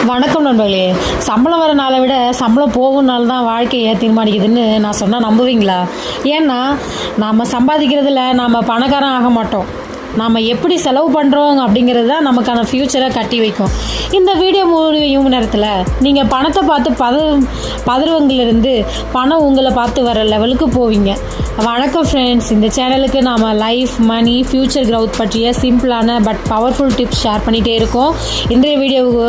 வணக்கம் நண்பர்களே. சம்பளம் வர நாளை விட சம்பளம் போகும் நாள் தான் வாழ்க்கையை தீர்மானிக்குதுன்னு நான் சொன்னால் நம்புவீங்களா? ஏன்னா நாம் சம்பாதிக்கிறதுல நாம் பணக்காரன் ஆக மாட்டோம். நாம் எப்படி செலவு பண்ணுறோம் அப்படிங்கிறது தான் நமக்கான ஃப்யூச்சரை கட்டி வைக்கும். இந்த வீடியோ முடியும் நேரத்தில் நீங்கள் பணத்தை பார்த்து பதறுவங்கிலிருந்து பணம் உங்களை பார்த்து வர லெவலுக்கு போவீங்க. வணக்கம் ஃப்ரெண்ட்ஸ், இந்த சேனலுக்கு நாம் லைஃப், மணி, ஃப்யூச்சர் க்ரௌத் பற்றிய சிம்பிளான பட் பவர்ஃபுல் டிப்ஸ் ஷேர் பண்ணிகிட்டே இருக்கோம். இன்றைய வீடியோவுக்கு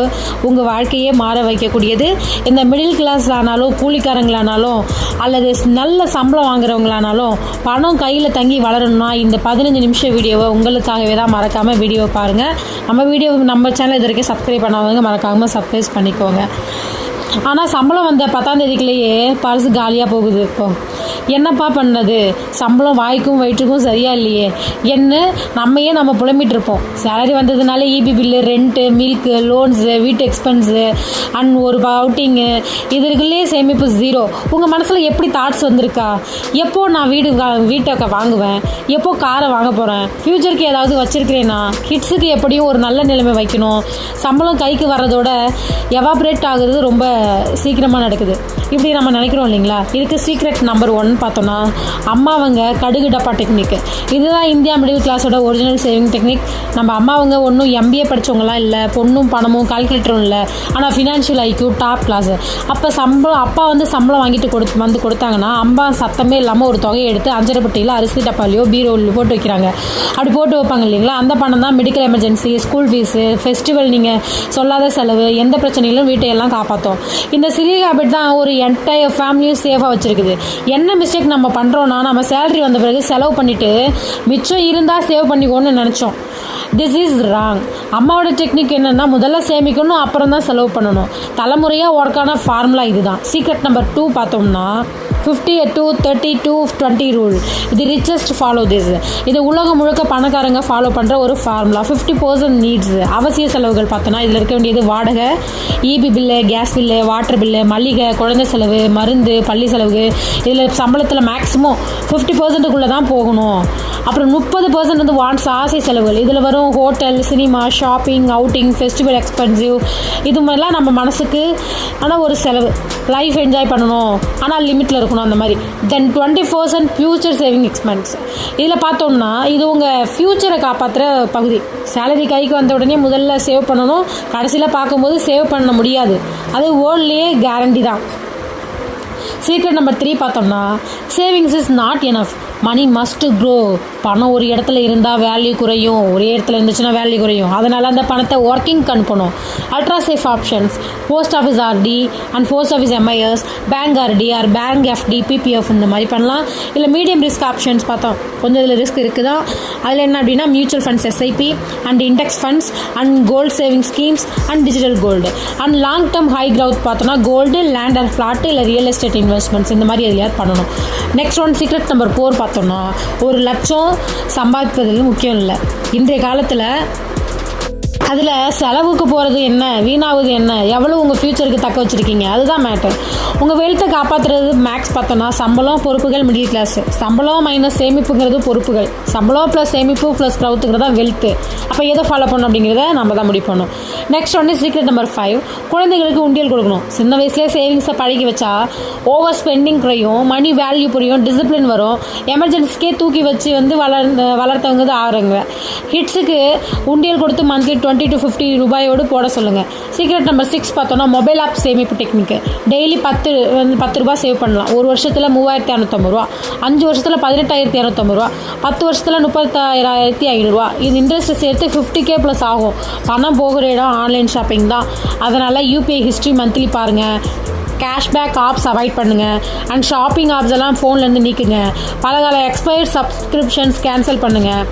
உங்கள் வாழ்க்கையே மாற வைக்கக்கூடியது. இந்த மிடில் கிளாஸ் ஆனாலும், கூலிக்காரங்களானாலும், அல்லது நல்ல சம்பளம் வாங்குறவங்களானாலும் பணம் கையில் தங்கி வளரணும்னா இந்த 15 நிமிஷம் வீடியோவை உங்களுக்காகவே தான். மறக்காமல் வீடியோ பாருங்கள். நம்ம சேனல் இது வரைக்கும் சப்ஸ்கிரைப் பண்ணாதவங்க மறக்காமல் சப்ஸ்கிரைப் பண்ணிக்கோங்க. ஆனால் சம்பளம் வந்த 10ஆம் தேதிக்குள்ளேயே பர்ஸ் காலியாக போகுது. இப்போ என்னப்பா பண்ணது? சம்பளம் வாய்க்கும் வயிற்றுக்கும் சரியாக இல்லையே நம்ம புலம்பிகிட்டு இருப்போம். சேலரி வந்ததுனால EB bill, rent, milk, loans, வீட்டு எக்ஸ்பென்ஸு அண்ட் ஒரு அவுட்டிங்கு, இதற்குள்ளேயே சேமிப்பு ஜீரோ. உங்கள் மனசில் எப்படி தாட்ஸ் வந்திருக்கா? எப்போ நான் வீட்டை வாங்குவேன்? எப்போ காரை வாங்க போகிறேன்? ஃப்யூச்சருக்கு ஏதாவது வச்சுருக்கிறேன்னா? கிட்ஸுக்கு எப்படியும் ஒரு நல்ல நிலைமை வைக்கணும். சம்பளம் கைக்கு வர்றதோட எவாப்ரேட் ஆகுறது ரொம்ப சீக்கிரமாக நடக்குது. இப்படி நம்ம நினைக்கிறோம் இல்லைங்களா? இதுக்கு சீக்ரெட் நம்பர் 1 பார்த்தோன்னா, அம்மாவங்க கடுகு டப்பா டெக்னிக். இதுதான் இந்தியா மிடில் கிளாஸோட ஒரிஜினல் சேவிங் டெக்னிக். நம்ம அம்மாவங்க ஒன்றும் எம்பிஏ படித்தவங்களாம் இல்லை, பொண்ணும் பணமும் கால்குலேட்டரும் இல்லை, ஆனால் ஃபினான்ஷியல் ஐக்யூ டாப் கிளாஸ். அப்போ அப்பா சம்பளம் வாங்கிட்டு கொடுத்தாங்கன்னா அம்மா சத்தமே இல்லாமல் ஒரு தொகையை எடுத்து அஞ்சரைப்பட்டியில் அரிசி டப்பாலையோ பீரோலையோ போட்டு வைக்கிறாங்க. அப்படி போட்டு வைப்பாங்க இல்லைங்களா? அந்த பணம் தான் medical emergency, school fees, festival, நீங்கள் சொல்லாத செலவு, எந்த பிரச்சனையிலும் வீட்டையெல்லாம் காப்பாற்றும். இந்த சிறிய ஹேபிட் தான் ஒரு என்டையர் ஃபேமிலியும் சேஃபாக வச்சுருக்குது. என்ன மிஸ்டேக் நம்ம பண்ணுறோன்னா, நம்ம சேலரி வந்த பிறகு செலவு பண்ணிவிட்டு மிச்சம் இருந்தால் சேவ் பண்ணிக்கோன்னு நினச்சோம். This is wrong. அம்மாவோட டெக்னிக் என்னென்னா, முதல்ல சேமிக்கணும், அப்புறம் தான் செலவு பண்ணணும். தலைமுறையாக ஒர்க்கான ஃபார்முலா இதுதான். சீக்ரெட் நம்பர் 2 பார்த்தோம்னா, 50-30-20 ரூல். இது ரிச்சஸ்ட் ஃபாலோ திஸ். இது உலகம் முழுக்க பணக்காரங்க ஃபாலோ பண்ணுற ஒரு ஃபார்முலா. 50% நீட்ஸ், அவசிய செலவுகள் பார்த்தோன்னா இதில் இருக்க வேண்டியது வாடகை, EB bill, gas bill, water bill, மளிகை, குழந்தை செலவு, மருந்து, பள்ளி செலவு. இதில் சம்பளத்தில் மேக்ஸிமம் 50%க்குள்ளே தான் போகணும். அப்புறம் 30% வந்து வாண்ட்ஸ், ஆசை செலவுகள். இதில் வரும் hotel, cinema, shopping, outing, festival expensive. இது மாதிரிலாம் நம்ம மனசுக்கு ஆனால் ஒரு செலவு. லைஃப் என்ஜாய் பண்ணணும், ஆனால் லிமிட்டில் இருக்கணும், அந்த மாதிரி. தென் 20% ஃப்யூச்சர் சேவிங் எக்ஸ்பென்ஸ். இதில் பார்த்தோம்னா இது உங்கள் ஃப்யூச்சரை காப்பாற்றுற பகுதி. சேலரி கைக்கு வந்த உடனே முதல்ல சேவ் பண்ணணும். கடைசியில் பார்க்கும்போது சேவ் பண்ண முடியாது. அது வேர்ல்ட்லேயே கேரண்டி தான். சீக்ரெட் நம்பர் 3 பார்த்தோம்னா, savings is not enough, money must grow. பணம் ஒரு இடத்துல இருந்தால் வேல்யூ குறையும், ஒரே இடத்துல இருந்துச்சுன்னா வேல்யூ குறையும். அதனால் அந்த பணத்தை ஒர்க்கிங் அனுப்பணும். Ultra safe options, post office RD and post office MIS, bank RD or bank FD, PPF இந்த மாதிரி பண்ணலாம். இல்லை மீடியம் ரிஸ்க் ஆப்ஷன்ஸ் பார்த்தோம், கொஞ்சம் இதில் ரிஸ்க் இருக்குதா. அதில் என்ன அப்படின்னா, mutual funds, SIP and index funds and gold saving schemes and digital gold. And long term high growth பார்த்தோன்னா கோல்டு, லேண்ட் அண்ட் ஃப்ளாட்டு, இல்லை ரியல் எஸ்டேட் இன்வெஸ்ட்மெண்ட்ஸ், இந்த மாதிரி எதையாவது பண்ணணும். நெக்ஸ்ட் ஒன் சீக்ரெட் நம்பர் 4 பார்த்தோம்னா, 1 லட்சம் சம்பாதிப்பதில் முக்கியம் இல்லை. இன்றைய காலத்தில் அதில் செலவுக்கு போகிறது என்ன, வீணாவது என்ன, எவ்வளோ உங்கள் ஃப்யூச்சருக்கு தக்க வச்சுருக்கீங்க, அதுதான் மேட்டர். உங்கள் வெல்த்தை காப்பாற்றுறது மேக்ஸ் பார்த்தோன்னா, சம்பளம், பொறுப்புகள், மிடில் கிளாஸ். சம்பளம் மைனஸ் சேமிப்புங்கிறது பொறுப்புகள். சம்பளம் ப்ளஸ் சேமிப்பு ப்ளஸ் க்ரௌத்துங்கிறது தான் வெல்த்து. அப்போ எதை ஃபாலோ பண்ணணும் அப்படிங்கிறத நம்ம தான் முடிவு பண்ணணும். நெக்ஸ்ட் ஒன்று சீக்ரெட் நம்பர் 5, குழந்தைகளுக்கு உண்டியல் கொடுக்கணும். சின்ன வயசுலேயே சேவிங்ஸை பழகி வச்சா ஓவர் ஸ்பெண்டிங் குறையும், மணி வேல்யூ புரியும், டிசிப்ளின் வரும். எமர்ஜென்சிக்கே தூக்கி வச்சு வளர்த்தவங்க தான் ஆகுறாங்க. ஹிட்ஸுக்கு உண்டியல் கொடுத்து மந்த்லி 20 to 50 ரூபாயோடு போட சொல்லுங்கள். சீக்ரெட் நம்பர் 6 பார்த்தோன்னா, மொபைல் ஆப் சேமிப்பு டெக்னிக்கு. டெய்லி 10 ரூபா சேவ் பண்ணலாம். 1 வருஷத்தில் 3650 ரூபா, 5 வருஷத்தில் 18250 ரூபா, 10 வருஷத்தில் 36500 ரூபா. இது இன்ட்ரெஸ்ட் சேர்த்து 50K ப்ளஸ் ஆகும். பணம் போகிற இடம் ஆன்லைன் ஷாப்பிங் தான். அதனால் யூபிஐ ஹிஸ்ட்ரி மந்த்லி பாருங்கள். கேஷ்பேக் ஆப்ஸ் அவாய்ட் பண்ணுங்கள். அண்ட் ஷாப்பிங் ஆப்ஸ் எல்லாம் ஃபோன்லேருந்து நீக்குங்க. பலகால எக்ஸ்பயர்ட் சப்ஸ்கிரிப்ஷன்ஸ் கேன்சல் பண்ணுங்கள்.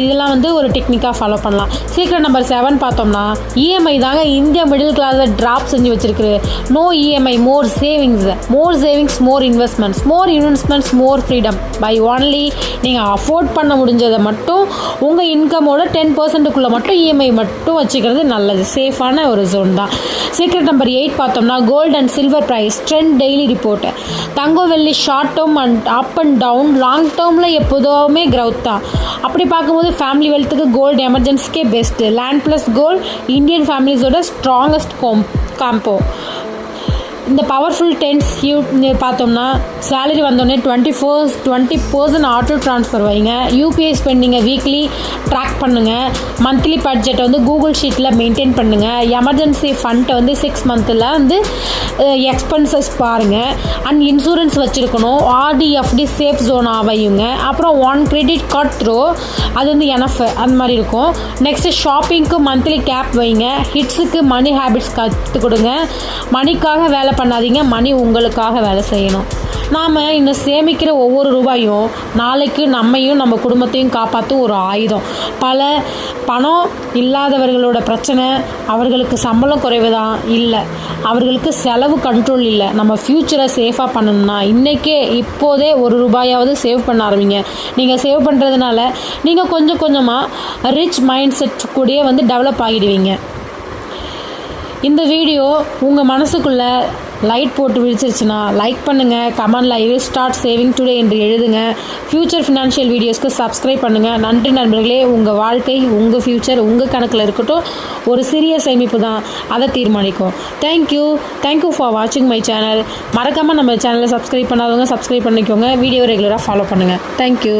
இதெல்லாம் வந்து ஒரு டெக்னிக்காக ஃபாலோ பண்ணலாம். சீக்ரெட் நம்பர் 7 பார்த்தோம்னா, இஎம்ஐ தாங்க இந்தியா மிடில் கிளாஸை ட்ராப் செஞ்சு வச்சிருக்கு. No EMI, more savings, more investments, more freedom. Buy only நீங்கள் அஃபோர்ட் பண்ண முடிஞ்சதை மட்டும் உங்கள் இன்கமோட 10%க்குள்ளே மட்டும் இஎம்ஐ மட்டும் வச்சுக்கிறது நல்லது. சேஃபான ஒரு ஜோன் தான். சீக்ரெட் நம்பர் 8 பார்த்தோம்னா, gold and and silver price, trend daily report. தங்கம் வெள்ளி short term and up and down, long டேர்மில் எப்போதுமே க்ரௌத் தான். அப்படி பார்க்கும்போது ஃபேமிலி வெல்த்துக்கு கோல்டு எமர்ஜென்சிக்கே best. Land plus gold Indian ஃபேமிலிஸோட ஸ்ட்ராங்கஸ்ட் காம்போ. இந்த பவர்ஃபுல் டென்ஸ் பார்த்தோம்னா சேலரி வந்தோடனே 20% ஆட்டோ ட்ரான்ஸ்ஃபர் வைங்க. யூபிஐ ஸ்பெண்டிங்கை வீக்லி ட்ராக் பண்ணுங்கள். மந்த்லி பட்ஜெட்டை வந்து கூகுள் ஷீட்டில் மெயின்டைன் பண்ணுங்கள். எமர்ஜென்சி ஃபண்டை வந்து 6 மந்தில் வந்து எக்ஸ்பென்சஸ் பாருங்கள். அண்ட் இன்சூரன்ஸ் வச்சுருக்கணும். ஆர்டி எஃப்டி சேஃப் ஜோனாக வையுங்க. அப்புறம் 1 கிரெடிட் கார்டு த்ரோ, அது வந்து என்எஃப் அந்த மாதிரி இருக்கும். நெக்ஸ்ட்டு ஷாப்பிங்க்கு மந்த்லி கேப் வைங்க. ஹிட்ஸுக்கு மணி ஹேபிட்ஸ் கற்றுக் கொடுங்க. மணிக்காக வேலை பண்ணாதீங்க, மணி உங்களுக்காக வேலை செய்யணும். நாம் இன்னும் சேமிக்கிற ஒவ்வொரு ரூபாயும் நாளைக்கு நம்மையும் நம்ம குடும்பத்தையும் காப்பாற்றும் ஒரு ஆயுதம். பணம் இல்லாதவர்களோட பிரச்சனை அவர்களுக்கு சம்பளம் குறைவு தான் இல்லை, அவர்களுக்கு செலவு கண்ட்ரோல் இல்லை. நம்ம ஃப்யூச்சரை சேஃபாக பண்ணணும்னா இப்போதே ஒரு ரூபாயாவது சேவ் பண்ண ஆரம்பிங்க. நீங்கள் சேவ் பண்ணுறதுனால நீங்கள் கொஞ்சம் கொஞ்சமாக ரிச் மைண்ட் செட் கூடயே வந்து டெவலப் ஆகிடுவீங்க. இந்த வீடியோ உங்கள் மனசுக்குள்ளே லைட் போட்டு விழிச்சிருச்சுன்னா லைக் பண்ணுங்கள். கமெண்டில் I will start saving today என்று எழுதுங்க. ஃப்யூச்சர் ஃபினான்ஷியல் வீடியோஸ்க்கு சப்ஸ்கிரைப் பண்ணுங்கள். நன்றி நண்பர்களே. உங்கள் வாழ்க்கை, உங்கள் ஃப்யூச்சர் உங்கள் கணக்கில் இருக்கட்டும். ஒரு சிறிய சேமிப்பு தான் அதை தீர்மானிக்கும். தேங்க்யூ ஃபார் வாட்சிங் மை சேனல். மறக்காமல் நம்ம சேனலை சப்ஸ்கிரைப் பண்ணாதவங்க சப்ஸ்கிரைப் பண்ணிக்கோங்க. வீடியோ ரெகுலராக ஃபாலோ பண்ணுங்கள். தேங்க்யூ.